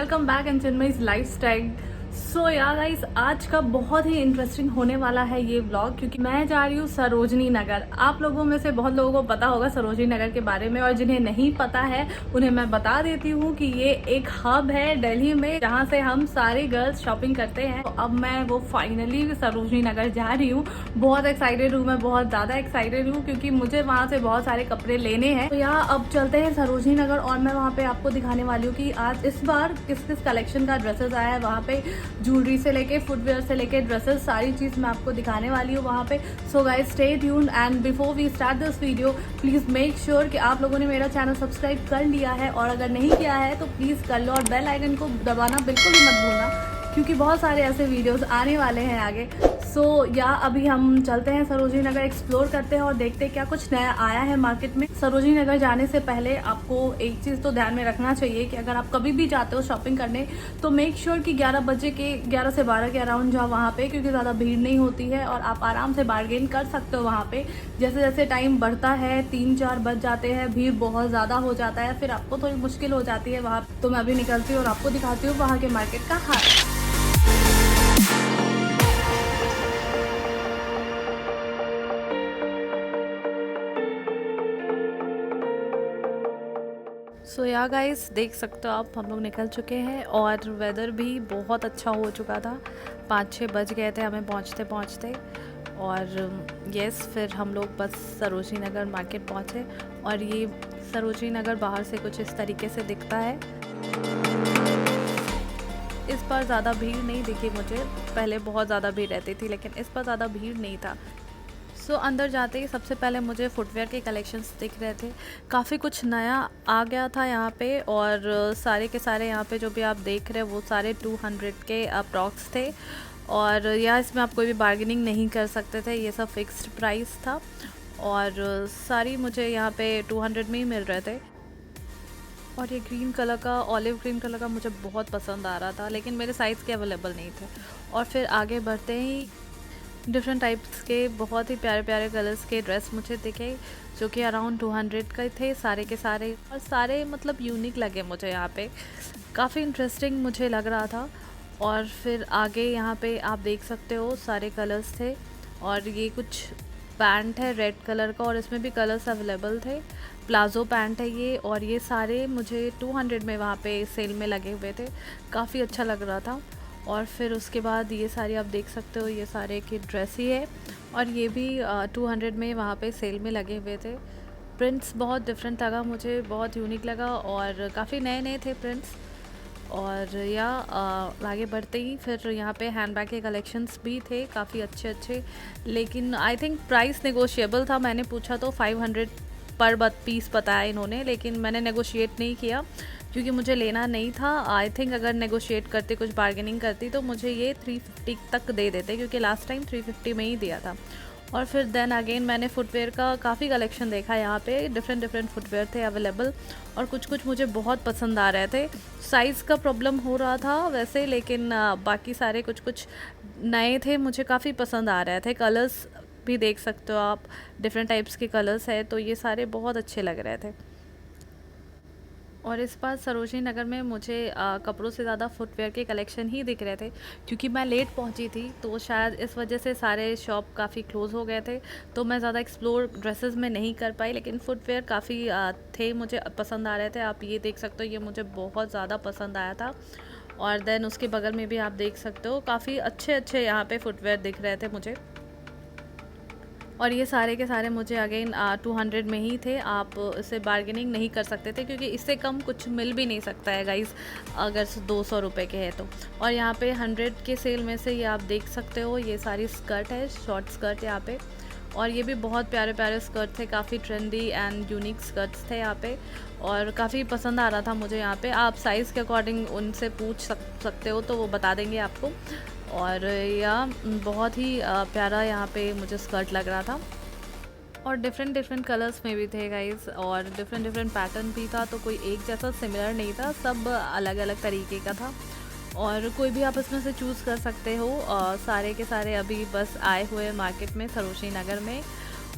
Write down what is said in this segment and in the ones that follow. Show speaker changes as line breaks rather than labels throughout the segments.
Welcome back in Chinmayi's lifestyle. So यार guys, आज का बहुत ही इंटरेस्टिंग होने वाला है ये व्लॉग, क्योंकि मैं जा रही हूँ सरोजनी नगर। आप लोगों में से बहुत लोगों को पता होगा सरोजनी नगर के बारे में, और जिन्हें नहीं पता है उन्हें मैं बता देती हूँ कि ये एक हब है दिल्ली में जहाँ से हम सारे गर्ल्स शॉपिंग करते हैं। तो अब मैं वो फाइनली सरोजनी नगर जा रही हूँ। बहुत एक्साइटेड हूँ, मैं बहुत ज्यादा एक्साइटेड हूँ क्योंकि मुझे वहाँ से बहुत सारे कपड़े लेने हैं। तो यहाँ अब चलते हैं सरोजनी नगर और मैं वहाँ पे आपको दिखाने वाली हूँ कि आज इस बार किस किस कलेक्शन का ड्रेसेस आया है वहाँ पे। ज्वेलरी से लेके फुटवेयर से लेके ड्रेसेस, सारी चीज मैं आपको दिखाने वाली हूँ वहाँ पे। So guys stay tuned and before we start this video please make sure कि आप लोगों ने मेरा चैनल सब्सक्राइब कर लिया है, और अगर नहीं किया है तो प्लीज कर लो, और बेल आइकन को दबाना बिल्कुल ही मत भूलना क्योंकि बहुत सारे ऐसे वीडियोस आने वाले हैं आगे। सो अभी हम चलते हैं सरोजनी नगर, एक्सप्लोर करते हैं और देखते हैं क्या कुछ नया आया है मार्केट में। सरोजनी नगर जाने से पहले आपको एक चीज़ तो ध्यान में रखना चाहिए कि अगर आप कभी भी जाते हो शॉपिंग करने तो मेक श्योर कि 11 बजे के 11 से 12 के अराउंड जाओ वहाँ पे, क्योंकि ज़्यादा भीड़ नहीं होती है और आप आराम से बार्गेन कर सकते हो वहाँ पे। जैसे जैसे टाइम बढ़ता है 3-4 बज जाते हैं, भीड़ बहुत ज़्यादा हो जाता है, फिर आपको थोड़ी मुश्किल हो जाती है वहाँ। तो मैं अभी निकलती हूँ और आपको दिखाती हूँ वहाँ के मार्केट का हाल। सो या गाइस देख सकते हो आप, हम लोग निकल चुके हैं और वेदर भी बहुत अच्छा हो चुका था। 5-6 बज गए थे हमें पहुंचते पहुंचते। और यस, फिर हम लोग बस सरोजनी नगर मार्केट पहुंचे। और ये सरोजनी नगर बाहर से कुछ इस तरीके से दिखता है। इस बार ज़्यादा भीड़ नहीं दिखी मुझे, पहले बहुत ज़्यादा भीड़ रहती थी लेकिन इस बार ज़्यादा भीड़ नहीं था। सो अंदर जाते ही सबसे पहले मुझे फुटवेयर के कलेक्शंस दिख रहे थे। काफ़ी कुछ नया आ गया था यहाँ पे, और सारे के सारे यहाँ पे जो भी आप देख रहे हैं वो सारे 200 के अप्रॉक्स थे। और यहाँ इसमें आप कोई भी बार्गेनिंग नहीं कर सकते थे, ये सब फिक्स्ड प्राइस था। और सारी मुझे यहाँ पे 200 में ही मिल रहे थे। और ये ग्रीन कलर का, ऑलिव ग्रीन कलर का मुझे बहुत पसंद आ रहा था, लेकिन मेरे साइज़ के अवेलेबल नहीं थे। और फिर आगे बढ़ते ही डिफरेंट टाइप्स के बहुत ही प्यारे प्यारे कलर्स के ड्रेस मुझे दिखे, जो कि अराउंड 200 का थे सारे के सारे। और सारे मतलब यूनिक लगे मुझे यहाँ पे, काफ़ी इंटरेस्टिंग मुझे लग रहा था। और फिर आगे यहाँ पे आप देख सकते हो सारे कलर्स थे। और ये कुछ पैंट है रेड कलर का, और इसमें भी कलर्स अवेलेबल थे। प्लाजो पैंट है ये, और ये सारे मुझे 200 में वहाँ पे सेल में लगे हुए थे, काफ़ी अच्छा लग रहा था। और फिर उसके बाद ये सारी आप देख सकते हो, ये सारे की ड्रेस ही है, और ये भी 200 में वहाँ पे सेल में लगे हुए थे। प्रिंट्स बहुत डिफरेंट लगा मुझे, बहुत यूनिक लगा, और काफ़ी नए नए थे प्रिंट्स। और आगे बढ़ते ही फिर यहाँ पे हैंडबैग के कलेक्शंस भी थे काफ़ी अच्छे अच्छे, लेकिन आई थिंक प्राइस नेगोशिएबल था। मैंने पूछा तो 500 पर पीस बताया इन्होंने, लेकिन मैंने नेगोशिएट नहीं किया क्योंकि मुझे लेना नहीं था। आई थिंक अगर नेगोशिएट करती, कुछ बार्गेनिंग करती तो मुझे ये 350 तक दे देते, क्योंकि लास्ट टाइम 350 में ही दिया था। और फिर देन अगेन मैंने फुटवेयर का काफ़ी कलेक्शन देखा यहाँ पे, डिफरेंट फुटवेयर थे अवेलेबल, और कुछ कुछ मुझे बहुत पसंद आ रहे थे। साइज़ का प्रॉब्लम हो रहा था वैसे, लेकिन बाकी सारे कुछ कुछ नए थे, मुझे काफ़ी पसंद आ रहे थे। कलर्स भी देख सकते हो आप, डिफरेंट टाइप्स के कलर्स है, तो ये सारे बहुत अच्छे लग रहे थे। और इस बार सरोजनी नगर में मुझे कपड़ों से ज़्यादा फुटवेयर के कलेक्शन ही दिख रहे थे, क्योंकि मैं लेट पहुंची थी तो शायद इस वजह से सारे शॉप काफ़ी क्लोज़ हो गए थे, तो मैं ज़्यादा एक्सप्लोर ड्रेसेस में नहीं कर पाई। लेकिन फुटवेयर काफ़ी थे, मुझे पसंद आ रहे थे। आप ये देख सकते हो, ये मुझे बहुत ज़्यादा पसंद आया था। और देन उसके बगल में भी आप देख सकते हो काफ़ी अच्छे अच्छे यहाँ पर फुटवेयर दिख रहे थे मुझे। और ये सारे के सारे मुझे अगेन 200 में ही थे। आप इससे बार्गेनिंग नहीं कर सकते थे, क्योंकि इससे कम कुछ मिल भी नहीं सकता है गाइस अगर 200 रुपये के है तो। और यहाँ पे 100 के सेल में से ये आप देख सकते हो, ये सारी स्कर्ट है, शॉर्ट स्कर्ट यहाँ पे। और ये भी बहुत प्यारे प्यारे स्कर्ट थे, काफ़ी ट्रेंडी एंड यूनिक स्कर्ट्स थे यहाँ पे, और काफ़ी पसंद आ रहा था मुझे यहाँ पे। आप साइज़ के अकॉर्डिंग उनसे पूछ सकते हो तो वो बता देंगे आपको। और बहुत ही प्यारा यहाँ पे मुझे स्कर्ट लग रहा था, और डिफरेंट कलर्स में भी थे गाइस, और डिफरेंट पैटर्न भी था, तो कोई एक जैसा सिमिलर नहीं था, सब अलग अलग तरीके का था। और कोई भी आप इसमें से चूज़ कर सकते हो। सारे के सारे अभी बस आए हुए मार्केट में सरोजनी नगर में।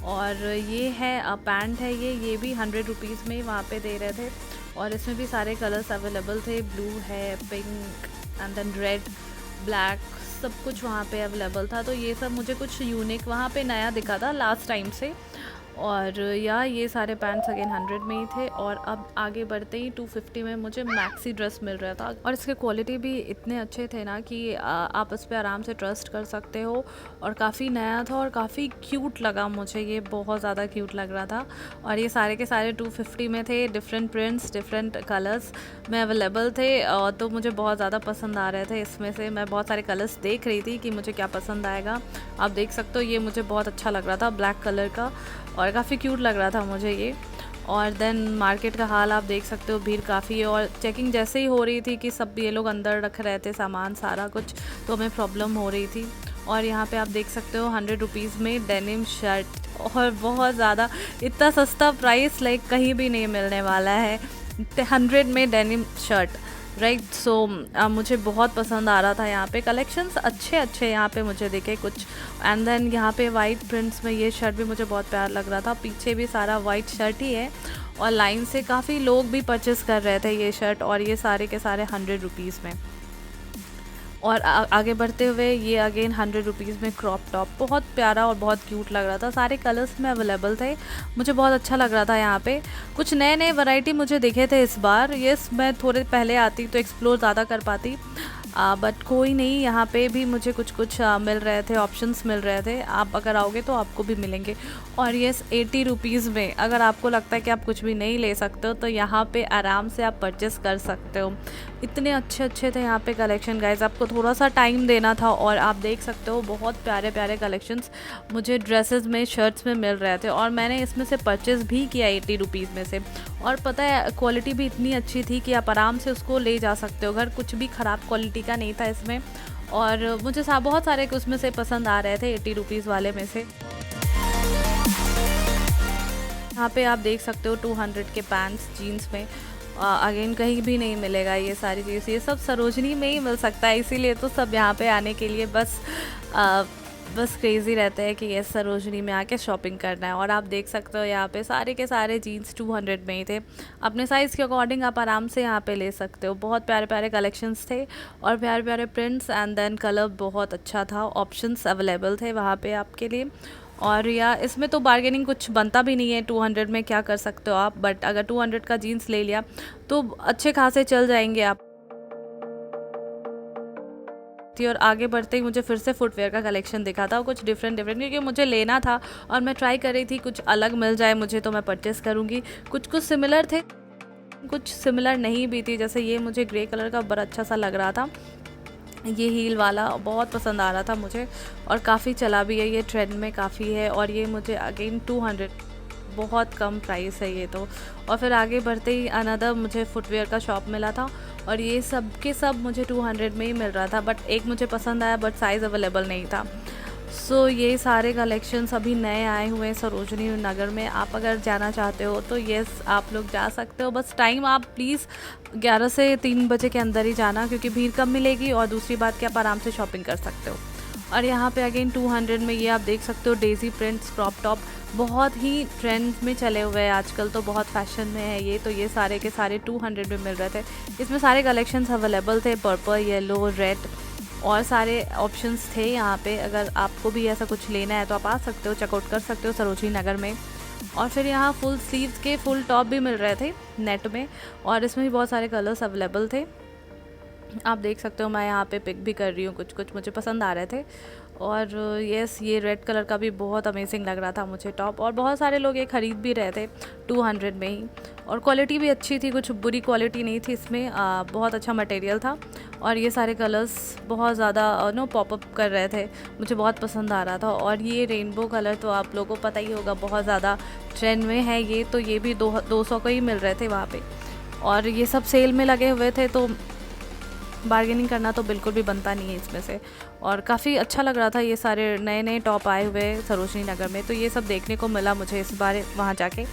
और ये है पैंट है, ये भी 100 रुपीज़ में वहाँ पे दे रहे थे। और इसमें भी सारे कलर्स अवेलेबल थे, ब्लू है, pink and then red, black, सब कुछ वहाँ पे अवेलेबल था। तो ये सब मुझे कुछ यूनिक वहाँ पे नया दिखा था लास्ट टाइम से। और या ये सारे पैंट्स अगेन 100 में ही थे। और अब आगे बढ़ते ही 250 में मुझे मैक्सी ड्रेस मिल रहा था, और इसके क्वालिटी भी इतने अच्छे थे ना कि आप इस पर आराम से ट्रस्ट कर सकते हो। और काफ़ी नया था और काफ़ी क्यूट लगा मुझे, ये बहुत ज़्यादा क्यूट लग रहा था। और ये सारे के सारे 250 में थे, डिफरेंट प्रिंट्स, डिफरेंट कलर्स में अवेलेबल थे। तो मुझे बहुत ज़्यादा पसंद आ रहे थे। इसमें से मैं बहुत सारे कलर्स देख रही थी कि मुझे क्या पसंद आएगा। आप देख सकते हो ये मुझे बहुत अच्छा लग रहा था, ब्लैक कलर का, और काफ़ी क्यूट लग रहा था मुझे ये। और देन मार्केट का हाल आप देख सकते हो, भीड़ काफ़ी है। और चेकिंग जैसे ही हो रही थी कि सब ये लोग अंदर रख रहे थे सामान सारा कुछ, तो हमें प्रॉब्लम हो रही थी। और यहाँ पे आप देख सकते हो 100 रुपीज़ में डेनिम शर्ट, और बहुत ज़्यादा, इतना सस्ता प्राइस लाइक कहीं भी नहीं मिलने वाला है। 100 में डेनिम शर्ट, राइट। सो मुझे बहुत पसंद आ रहा था। यहाँ पे कलेक्शंस अच्छे अच्छे यहाँ पे मुझे दिखे कुछ। एंड देन यहाँ पे वाइट प्रिंट्स में ये शर्ट भी मुझे बहुत प्यार लग रहा था। पीछे भी सारा वाइट शर्ट ही है, और लाइन से काफ़ी लोग भी परचेस कर रहे थे ये शर्ट, और ये सारे के सारे 100 रुपीज़ में। और आगे बढ़ते हुए ये अगेन 100 रुपीज़ में क्रॉप टॉप, बहुत प्यारा और बहुत क्यूट लग रहा था। सारे कलर्स में अवेलेबल थे, मुझे बहुत अच्छा लग रहा था। यहाँ पे कुछ नए नए वैरायटी मुझे दिखे थे इस बार। यस, मैं थोड़े पहले आती तो एक्सप्लोर ज़्यादा कर पाती, बट कोई नहीं, यहाँ पे भी मुझे कुछ कुछ मिल रहे थे, ऑप्शंस मिल रहे थे। आप अगर आओगे तो आपको भी मिलेंगे। और यस, 80 रुपीज़ में अगर आपको लगता है कि आप कुछ भी नहीं ले सकते हो, तो यहाँ पे आराम से आप परचेस कर सकते हो। इतने अच्छे अच्छे थे यहाँ पे कलेक्शन गाइज, आपको थोड़ा सा टाइम देना था। और आप देख सकते हो बहुत प्यारे प्यारे कलेक्शंस मुझे ड्रेसेस में, शर्ट्स में मिल रहे थे, और मैंने इसमें से परचेस भी किया 80 रुपीज़ में से। और पता है क्वालिटी भी इतनी अच्छी थी कि आप आराम से उसको ले जा सकते हो घर, कुछ भी ख़राब क्वालिटी का नहीं था इसमें। और मुझे बहुत सारे उसमें से पसंद आ रहे थे 80 रुपीज़ वाले में से। यहाँ पे आप देख सकते हो 200 के पैंट्स जीन्स में, अगेन कहीं भी नहीं मिलेगा ये सारी चीज़, ये सब सरोजनी में ही मिल सकता है। इसीलिए तो सब यहाँ पे आने के लिए बस क्रेज़ी रहते हैं कि ये सरोजनी में आके शॉपिंग करना है। और आप देख सकते हो यहाँ पे सारे के सारे जीन्स 200 में ही थे। अपने साइज़ के अकॉर्डिंग आप आराम से यहाँ पे ले सकते हो। बहुत प्यारे प्यारे कलेक्शंस थे, और प्यारे प्यारे प्रिंट्स, एंड देन कलर बहुत अच्छा था। ऑप्शंस अवेलेबल थे वहाँ पे आपके लिए। और या इसमें तो बार्गेनिंग कुछ बनता भी नहीं है, 200 में क्या कर सकते हो आप। बट अगर 200 का जीन्स ले लिया तो अच्छे खासे चल जाएंगे आप। और आगे बढ़ते ही मुझे फिर से फुटवेयर का कलेक्शन दिखा था, कुछ डिफरेंट, क्योंकि मुझे लेना था और मैं ट्राई कर रही थी कुछ अलग मिल जाए मुझे तो मैं परचेस करूँगी। कुछ सिमिलर थे, कुछ सिमिलर नहीं भी थी। जैसे ये मुझे ग्रे कलर का बड़ा अच्छा सा लग रहा था, ये हील वाला बहुत पसंद आ रहा था मुझे, और काफ़ी चला भी है, ये ट्रेंड में काफ़ी है। और ये मुझे अगेन 200, बहुत कम प्राइस है ये तो। और फिर आगे बढ़ते ही अनदर मुझे फुटवेयर का शॉप मिला था, और ये सब के सब मुझे 200 में ही मिल रहा था। बट एक मुझे पसंद आया, बट साइज़ अवेलेबल नहीं था। सो ये सारे कलेक्शंस अभी नए आए हुए हैं सरोजनी नगर में। आप अगर जाना चाहते हो तो येस, आप लोग जा सकते हो। बस टाइम आप प्लीज़ 11 से 3 बजे के अंदर ही जाना, क्योंकि भीड़ कम मिलेगी, और दूसरी बात कि आप आराम से शॉपिंग कर सकते हो। और यहाँ पे अगेन 200 में ये आप देख सकते हो डेजी प्रिंट्स क्रॉप टॉप, बहुत ही ट्रेंड में चले हुए हैं आजकल, तो बहुत फैशन में है ये। तो ये सारे के सारे 200 में मिल रहे थे। इसमें सारे कलेक्शंस अवेलेबल थे, पर्पल, येलो, रेड, और सारे ऑप्शंस थे यहाँ पे। अगर आपको भी ऐसा कुछ लेना है तो आप आ सकते हो, चेकआउट कर सकते हो सरोजनी नगर में। और फिर यहाँ फुल स्लीव्स के फुल टॉप भी मिल रहे थे नेट में, और इसमें भी बहुत सारे कलर्स अवेलेबल थे। आप देख सकते हो मैं यहाँ पे पिक भी कर रही हूँ, कुछ कुछ मुझे पसंद आ रहे थे। और यस, ये रेड कलर का भी बहुत अमेजिंग लग रहा था मुझे टॉप, और बहुत सारे लोग ये ख़रीद भी रहे थे 200 में ही। और क्वालिटी भी अच्छी थी, कुछ बुरी क्वालिटी नहीं थी इसमें, बहुत अच्छा मटेरियल था। और ये सारे कलर्स बहुत ज़्यादा पॉपअप कर रहे थे, मुझे बहुत पसंद आ रहा था। और ये रेनबो कलर तो आप लोगों को पता ही होगा, बहुत ज़्यादा ट्रेंड में है ये, तो ये भी 200 को ही मिल रहे थे वहाँ पे। और ये सब सेल में लगे हुए थे, तो बार्गेनिंग करना तो बिल्कुल भी बनता नहीं है इसमें से। और काफ़ी अच्छा लग रहा था, ये सारे नए नए टॉप आए हुए सरोजनी नगर में, तो ये सब देखने को मिला मुझे इस बार वहाँ जाके।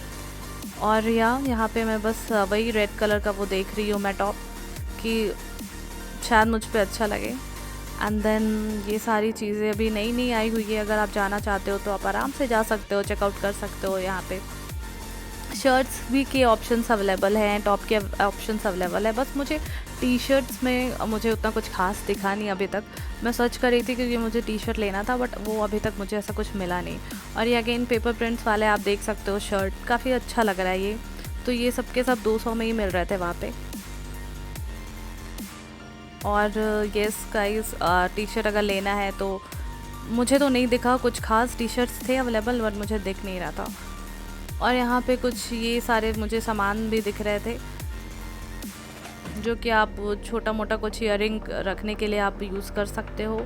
और यहाँ पे मैं बस वही रेड कलर का वो देख रही हूँ मैं टॉप, कि शायद मुझ पे अच्छा लगे। एंड देन ये सारी चीज़ें अभी नई नई आई हुई है, अगर आप जाना चाहते हो तो आप आराम से जा सकते हो, चेकआउट कर सकते हो यहाँ पे। शर्ट्स भी के ऑप्शंस अवेलेबल हैं, टॉप के ऑप्शंस अवेलेबल है। बस मुझे टी शर्ट्स में मुझे उतना कुछ खास दिखा नहीं अभी तक। मैं सर्च कर रही थी क्योंकि मुझे टी शर्ट लेना था, बट वो अभी तक मुझे ऐसा कुछ मिला नहीं। और ये अगेन पेपर प्रिंट्स वाले आप देख सकते हो शर्ट, काफ़ी अच्छा लग रहा है ये। तो ये सब के सब 200 में ही मिल रहे थे वहाँ पे। और येस गाइस, टी शर्ट अगर लेना है तो मुझे तो नहीं दिखा कुछ खास। टी शर्ट्स थे अवेलेबल बट मुझे दिख नहीं रहा था। और यहाँ पे कुछ ये सारे मुझे सामान भी दिख रहे थे जो कि आप छोटा मोटा कुछ ईयरिंग रखने के लिए आप यूज़ कर सकते हो।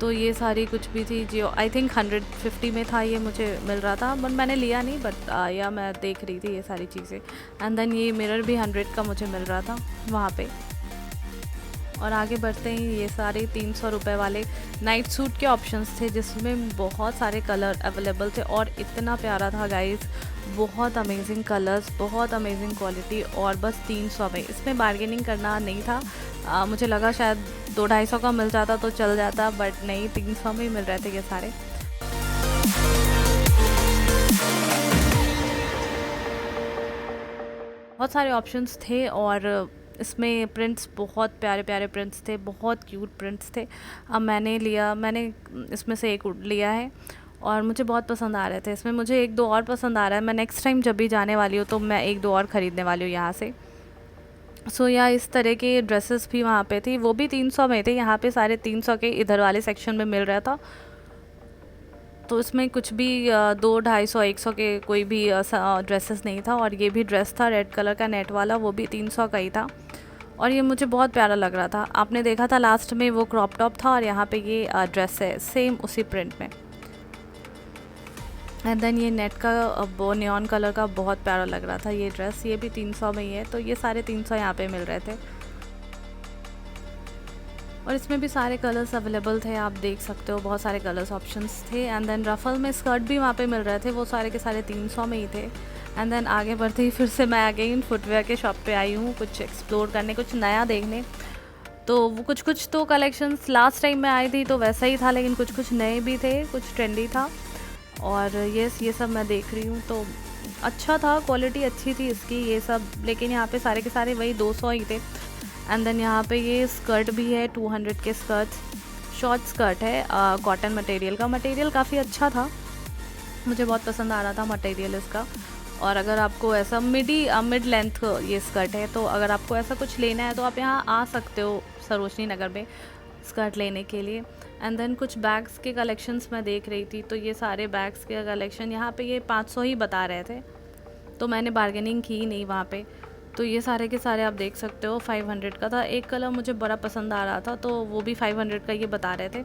तो ये सारी कुछ भी थी जो आई थिंक 150 में था, ये मुझे मिल रहा था बट मैंने लिया नहीं। बट या मैं देख रही थी ये सारी चीज़ें। एंड देन ये मिरर भी 100 का मुझे मिल रहा था वहाँ पे। और आगे बढ़ते ही ये सारे 300 रुपये वाले नाइट सूट के ऑप्शंस थे जिसमें बहुत सारे कलर अवेलेबल थे और इतना प्यारा था गाइस। बहुत अमेजिंग कलर्स, बहुत अमेजिंग क्वालिटी, और बस 300 में। इसमें बार्गेनिंग करना नहीं था। मुझे लगा शायद 200-250 का मिल जाता तो चल जाता, बट नहीं, 300 में ही मिल रहे थे ये सारे। बहुत सारे ऑप्शंस थे और इसमें प्रिंट्स बहुत प्यारे प्यारे प्रिंट्स थे, बहुत क्यूट प्रिंट्स थे। अब मैंने इसमें से एक लिया है और मुझे बहुत पसंद आ रहे थे। इसमें मुझे 1-2 और पसंद आ रहा है। मैं नेक्स्ट टाइम जब भी जाने वाली हूँ तो मैं 1-2 और ख़रीदने वाली हूँ यहाँ से। सो या इस तरह के ड्रेसेस भी वहाँ पे थी, वो भी 300 में थे। यहाँ पे सारे 300 के इधर वाले सेक्शन में मिल रहा था। तो इसमें कुछ भी 200-250-100 के कोई भी ड्रेसेस नहीं था। और ये भी ड्रेस था रेड कलर का नेट वाला, वो भी 300 का ही था और ये मुझे बहुत प्यारा लग रहा था। आपने देखा था लास्ट में वो क्रॉप टॉप था और यहाँ पे ये ड्रेस है सेम उसी प्रिंट में। एंड देन ये नेट का वो नियॉन कलर का बहुत प्यारा लग रहा था ये ड्रेस, ये भी 300 में ही है। तो ये सारे 300 यहाँ पे मिल रहे थे और इसमें भी सारे कलर्स अवेलेबल थे, आप देख सकते हो बहुत सारे कलर्स ऑप्शंस थे। एंड देन रफल में स्कर्ट भी वहाँ पे मिल रहे थे, वो सारे के सारे 300 में ही थे। एंड देन आगे बढ़ते ही फिर से मैं अगेन फुटवेयर के शॉप पे आई हूँ कुछ एक्सप्लोर करने, कुछ नया देखने। तो वो कुछ तो कलेक्शंस लास्ट टाइम मैं आई थी तो वैसा ही था, लेकिन कुछ नए भी थे, कुछ ट्रेंडी था। और ये सब मैं देख रही हूँ तो अच्छा था, क्वालिटी अच्छी थी इसकी ये सब। लेकिन यहाँ पे सारे के सारे वही 200 ही थे। एंड देन यहाँ पे ये स्कर्ट भी है 200 के स्कर्ट्स, शॉर्ट स्कर्ट है कॉटन मटेरियल का। मटेरियल काफ़ी अच्छा था, मुझे बहुत पसंद आ रहा था मटेरियल इसका। और अगर आपको ऐसा मिड लेंथ ये स्कर्ट है, तो अगर आपको ऐसा कुछ लेना है तो आप यहाँ आ सकते हो सरोजनी नगर में स्कर्ट लेने के लिए। एंड देन कुछ बैग्स के कलेक्शंस मैं देख रही थी, तो ये सारे बैग्स के कलेक्शन यहाँ पे ये 500 ही बता रहे थे, तो मैंने बार्गेनिंग की नहीं वहाँ पे। तो ये सारे के सारे आप देख सकते हो 500 का था। एक कलर मुझे बड़ा पसंद आ रहा था तो वो भी 500 का ये बता रहे थे,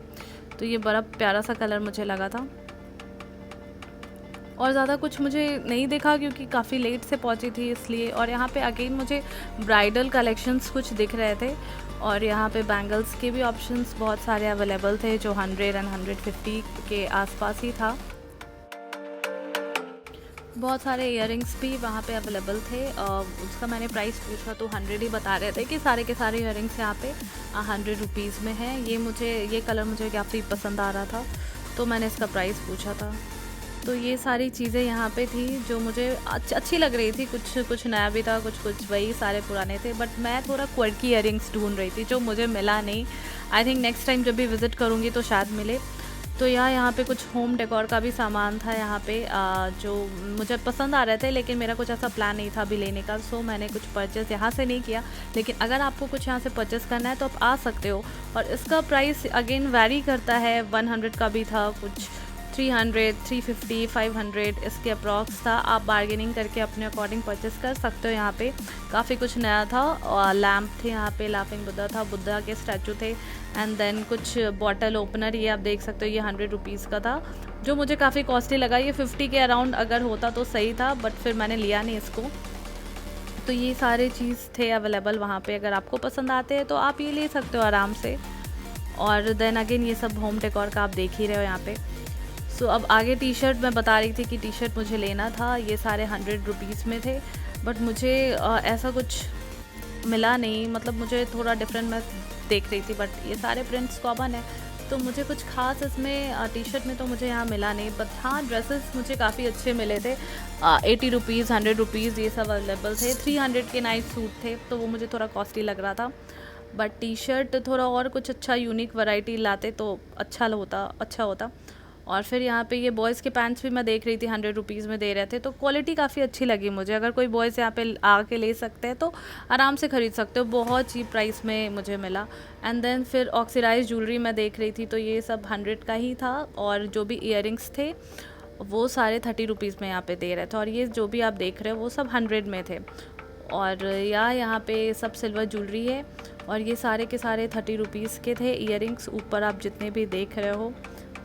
तो ये बड़ा प्यारा सा कलर मुझे लगा था। और ज़्यादा कुछ मुझे नहीं दिखा क्योंकि काफ़ी लेट से पहुंची थी इसलिए। और यहाँ पे अगेन मुझे ब्राइडल कलेक्शंस कुछ दिख रहे थे और यहाँ पे बैंगल्स के भी ऑप्शंस बहुत सारे अवेलेबल थे जो 100 एंड 150 के आसपास ही था। बहुत सारे इयरिंग्स भी वहाँ पे अवेलेबल थे। उसका मैंने प्राइस पूछा तो 100 ही बता रहे थे कि सारे के सारे इयरिंग्स यहाँ पे 100 रुपीज़ में है। ये कलर मुझे काफ़ी पसंद आ रहा था तो मैंने इसका प्राइस पूछा था। तो ये सारी चीज़ें यहाँ पे थी जो मुझे अच्छी लग रही थी। कुछ नया भी था, कुछ वही सारे पुराने थे। बट मैं थोड़ा क्वर्की इयरिंग्स ढूंढ रही थी जो मुझे मिला नहीं। आई थिंक नेक्स्ट टाइम जब भी विज़िट करूँगी तो शायद मिले। तो यहाँ पे कुछ होम डेकोर का भी सामान था यहाँ पे जो मुझे पसंद आ रहे थे, लेकिन मेरा कुछ ऐसा प्लान नहीं था अभी लेने का। सो मैंने कुछ परचेज़ यहाँ से नहीं किया। लेकिन अगर आपको कुछ यहाँ से परचेज़ करना है तो आप आ सकते हो। और इसका प्राइस अगेन वैरी करता है, 100 का भी था, कुछ 300, 350, 500 इसके अप्रॉक्स था। आप बार्गेनिंग करके अपने अकॉर्डिंग परचेस कर सकते हो। यहाँ पे काफ़ी कुछ नया था और लैम्प थे यहाँ पे, लाफिंग बुद्धा था, बुद्धा के स्टैचू थे। एंड देन कुछ बॉटल ओपनर, ये आप देख सकते हो, ये 100 रुपीज़ का था जो मुझे काफ़ी कॉस्टली लगा। ये 50 के अराउंड अगर होता तो सही था, बट फिर मैंने लिया नहीं इसको। तो ये सारे चीज़ थे अवेलेबल वहाँ पे, अगर आपको पसंद आते हैं तो आप ये ले सकते हो आराम से। और देन अगेन ये सब होम डेकोर का आप देख ही रहे हो यहाँ पे। सो अब आगे टी शर्ट मैं बता रही थी कि टी शर्ट मुझे लेना था, ये सारे 100 रुपीज़ में थे। बट मुझे ऐसा कुछ मिला नहीं, मतलब मुझे थोड़ा डिफरेंट मैं देख रही थी। बट ये सारे प्रिंट्स कॉमन है तो मुझे कुछ ख़ास इसमें टी शर्ट में तो मुझे यहाँ मिला नहीं, बट हाँ ड्रेसेस मुझे काफ़ी अच्छे मिले थे। 80 रुपीज़, 100 रुपीज़ ये सब अवेलेबल थे। 300 के नाइट सूट थे तो वो मुझे थोड़ा कॉस्टली लग रहा था, बट टी शर्ट थोड़ा और कुछ अच्छा यूनिक वैरायटी लाते तो अच्छा होता। और फिर यहाँ पे ये बॉयज़ के पैंट्स भी मैं देख रही थी, 100 रुपीज़ में दे रहे थे, तो क्वालिटी काफ़ी अच्छी लगी मुझे। अगर कोई बॉयज़ यहाँ पे आके ले सकते हैं तो आराम से ख़रीद सकते हो, बहुत चीप प्राइस में मुझे मिला। एंड देन फिर ऑक्सीडाइज ज्वेलरी मैं देख रही थी, तो ये सब 100 का ही था, और जो भी ईयरिंग्स थे वो सारे 30 रुपीज़ में यहाँ पे दे रहे थे, और ये जो भी आप देख रहे हो वो सब 100 में थे। और यहाँ पे सब सिल्वर ज्वेलरी है, और ये सारे के सारे 30 रुपीज़ के थे। ईयरिंग्स ऊपर आप जितने भी देख रहे हो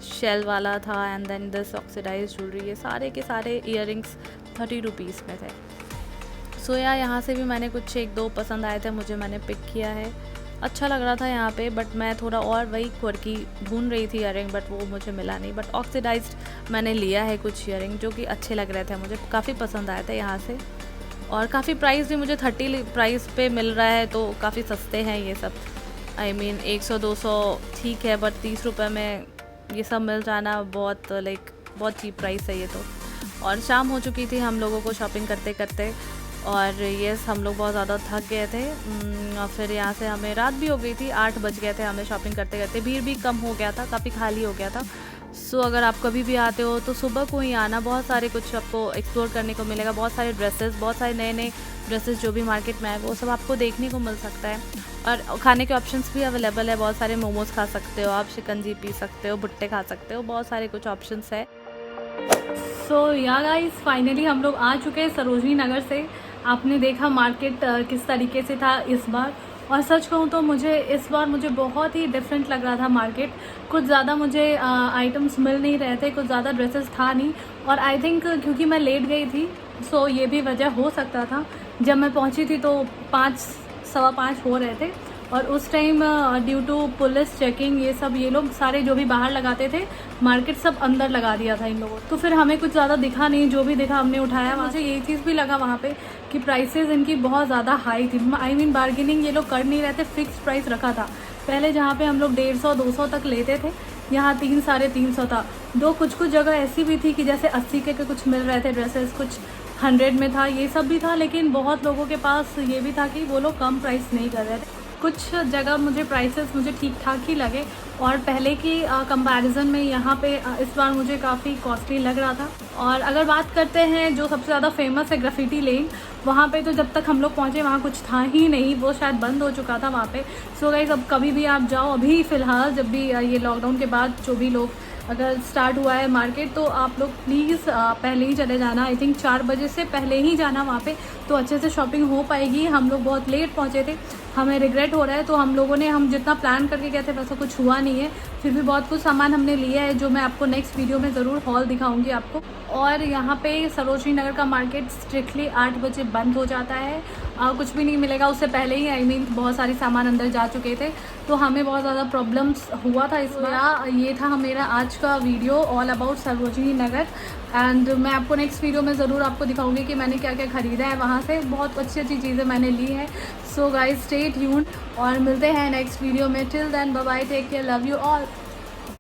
शेल वाला था, and then this oxidise jewellery, ये सारे के सारे ईयरिंग्स 30 रुपीज़ में थे। सो यहाँ से भी मैंने कुछ 1-2 पसंद आए थे मुझे, मैंने पिक किया है। अच्छा लग रहा था यहाँ पे, बट मैं थोड़ा और वही क्वर्की ढूंढ रही थी ईयरिंग, बट वो मुझे मिला नहीं। बट ऑक्सीडाइज्ड मैंने लिया है कुछ ईयरिंग जो कि अच्छे लग रहे थे, मुझे काफ़ी पसंद आए थे यहाँ से। और काफ़ी प्राइस भी मुझे 30 प्राइस पे मिल रहा है, तो काफ़ी सस्ते हैं ये सब। आई मीन 100-200 ठीक है, बट 30 रुपये में ये सब मिल जाना बहुत बहुत चीप प्राइस है ये तो। और शाम हो चुकी थी हम लोगों को शॉपिंग करते करते, और ये हम लोग बहुत ज़्यादा थक गए थे। और फिर यहाँ से हमें रात भी हो गई थी, 8 बज गए थे हमें शॉपिंग करते करते। भीड़ भी कम हो गया था, काफ़ी खाली हो गया था। सो अगर आप कभी भी आते हो तो सुबह को ही आना, बहुत सारे कुछ आपको एक्सप्लोर करने को मिलेगा, बहुत सारे ड्रेसेस, बहुत सारे नए नए ड्रेसेस जो भी मार्केट में आए वो सब आपको देखने को मिल सकता है। और खाने के ऑप्शंस भी अवेलेबल है, बहुत सारे मोमोज़ खा सकते हो आप, शिकंजी पी सकते हो, भुट्टे खा सकते हो, बहुत सारे कुछ ऑप्शंस है। सो गाइस फाइनली हम लोग आ चुके हैं सरोजनी नगर से। आपने देखा मार्केट किस तरीके से था इस बार, और सच कहूँ तो मुझे इस बार बहुत ही डिफरेंट लग रहा था मार्केट। कुछ ज़्यादा मुझे आइटम्स मिल नहीं रहे थे, कुछ ज़्यादा ड्रेसेस था नहीं, और आई थिंक क्योंकि मैं लेट गई थी सो ये भी वजह हो सकता था। जब मैं पहुँची थी तो 5-5:15 हो रहे थे, और उस time due to police checking ये सब, ये लोग सारे जो भी बाहर लगाते थे मार्केट सब अंदर लगा दिया था इन लोगों, तो फिर हमें कुछ ज़्यादा दिखा नहीं, जो भी दिखा हमने उठाया। मुझे ये चीज़ भी लगा वहाँ पे कि प्राइसेस इनकी बहुत ज़्यादा हाई थी। आई मीन बार्गेनिंग ये लोग कर नहीं रहे थे, फिक्स प्राइस रखा था। पहले जहाँ पे हम लोग 150-200 तक लेते थे, यहाँ 300-350 था। कुछ जगह ऐसी भी थी कि जैसे 80 के कुछ मिल रहे थे ड्रेसेस, कुछ 100 में था, ये सब भी था। लेकिन बहुत लोगों के पास ये भी था कि वो लोग कम प्राइस नहीं कर रहे थे। कुछ जगह मुझे प्राइसेस ठीक ठाक ही लगे, और पहले की कंपैरिजन में यहाँ पे इस बार मुझे काफ़ी कॉस्टली लग रहा था। और अगर बात करते हैं जो सबसे ज़्यादा फेमस है ग्राफिटी लेन, वहाँ पे तो जब तक हम लोग पहुँचे वहाँ कुछ था ही नहीं, वो शायद बंद हो चुका था वहाँ पे। सो गाइस अब कभी भी आप जाओ, अभी फ़िलहाल जब भी ये लॉकडाउन के बाद जो भी लोग अगर स्टार्ट हुआ है मार्केट, तो आप लोग प्लीज़ पहले ही चले जाना। आई थिंक 4 बजे से पहले ही जाना वहाँ पे, तो अच्छे से शॉपिंग हो पाएगी। हम लोग बहुत लेट पहुँचे थे, हमें रिग्रेट हो रहा है। तो हम जितना प्लान करके गए थे वैसा कुछ हुआ नहीं है, फिर भी बहुत कुछ सामान हमने लिया है जो मैं आपको नेक्स्ट वीडियो में ज़रूर हॉल दिखाऊंगी आपको। और यहाँ पे सरोजनी नगर का मार्केट स्ट्रिक्टली 8 बजे बंद हो जाता है, कुछ भी नहीं मिलेगा उससे पहले ही। आई मीन बहुत सारे सामान अंदर जा चुके थे, तो हमें बहुत ज़्यादा प्रॉब्लम्स हुआ था इस बार। ये था मेरा आज का video all about Sarojini Nagar, and मैं आपको नेक्स्ट वीडियो में ज़रूर आपको दिखाऊंगी कि मैंने क्या क्या ख़रीदा है वहाँ से। बहुत अच्छी अच्छी चीज़ें मैंने ली हैं। सो गाइस स्टे ट्यून्ड, और मिलते हैं नेक्स्ट वीडियो में। Till then bye bye, take care, love you all.